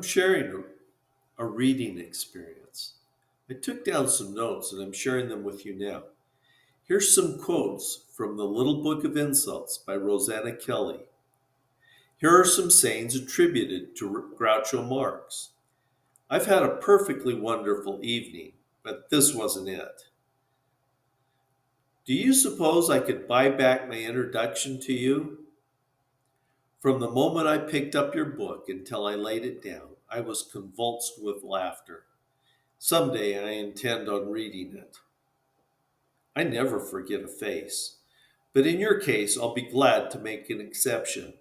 sharing a reading experience. I took down some notes and I'm sharing them with you now. Here's some quotes from The Little Book of Insults by Rosanna Kelly. Here are some sayings attributed to Groucho Marx. I've had a perfectly wonderful evening, but this wasn't it. Do you suppose I could buy back my introduction to you? From the moment I picked up your book until I laid it down, I was convulsed with laughter. Someday I intend on reading it. I never forget a face, but in your case, I'll be glad to make an exception.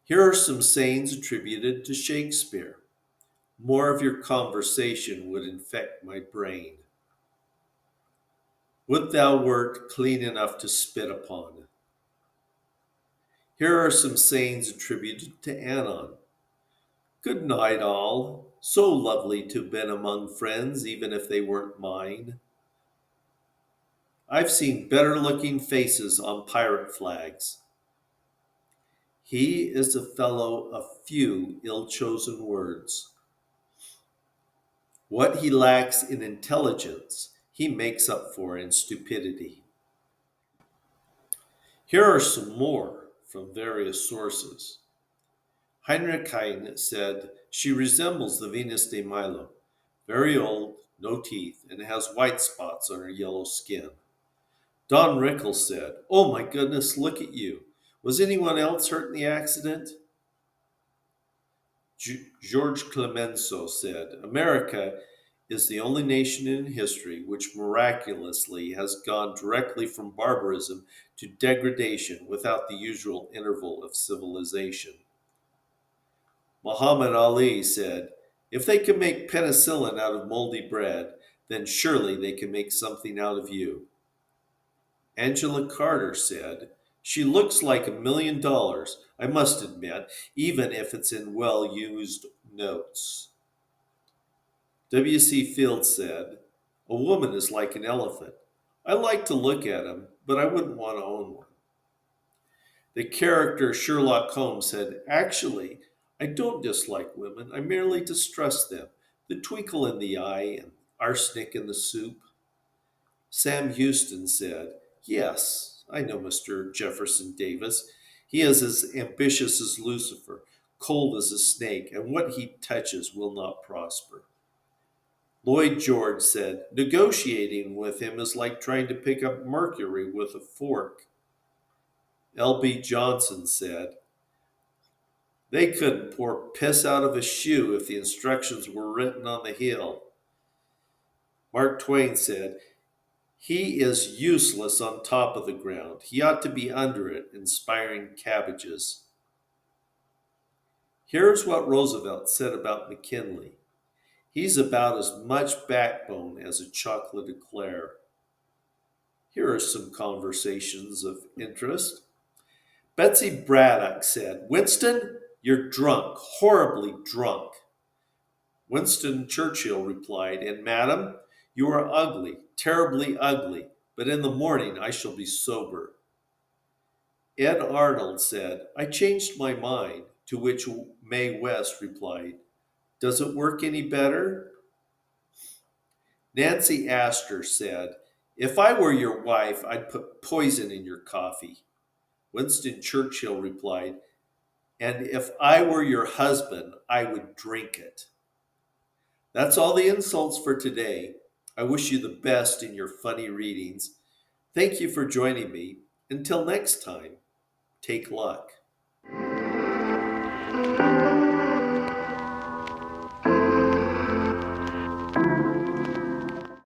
Here are some sayings attributed to Shakespeare. More of your conversation would infect my brain. Would thou wert clean enough to spit upon. Here are some sayings attributed to Anon. Good night, all. So lovely to have been among friends, even if they weren't mine. I've seen better looking faces on pirate flags. He is a fellow of few ill chosen words. What he lacks in intelligence, he makes up for in stupidity. Here are some more from various sources. Heinrich Heine said, she resembles the Venus de Milo, very old, no teeth, and has white spots on her yellow skin. Don Rickles said, oh my goodness, look at you. Was anyone else hurt in the accident? George Clemenceau said, America is the only nation in history which miraculously has gone directly from barbarism to degradation without the usual interval of civilization. Muhammad Ali said, if they can make penicillin out of moldy bread, then surely they can make something out of you. Angela Carter said, she looks like $1 million, I must admit, even if it's in well-used notes. W.C. Fields said, a woman is like an elephant. I like to look at him, but I wouldn't want to own one. The character Sherlock Holmes said, actually, I don't dislike women, I merely distrust them. The twinkle in the eye and arsenic in the soup. Sam Houston said, yes, I know Mr. Jefferson Davis. He is as ambitious as Lucifer, cold as a snake, and what he touches will not prosper. Lloyd George said, negotiating with him is like trying to pick up mercury with a fork. L.B. Johnson said, they couldn't pour piss out of a shoe if the instructions were written on the heel. Mark Twain said, he is useless on top of the ground. He ought to be under it, inspiring cabbages. Here's what Roosevelt said about McKinley. He's about as much backbone as a chocolate eclair. Here are some conversations of interest. Betsy Braddock said, Winston, you're drunk, horribly drunk. Winston Churchill replied, and madam, you are ugly, terribly ugly, but in the morning I shall be sober. Ed Arnold said, I changed my mind, to which Mae West replied, does it work any better? Nancy Astor said, if I were your wife, I'd put poison in your coffee. Winston Churchill replied, and if I were your husband, I would drink it. That's all the insults for today. I wish you the best in your funny readings. Thank you for joining me. Until next time, take luck.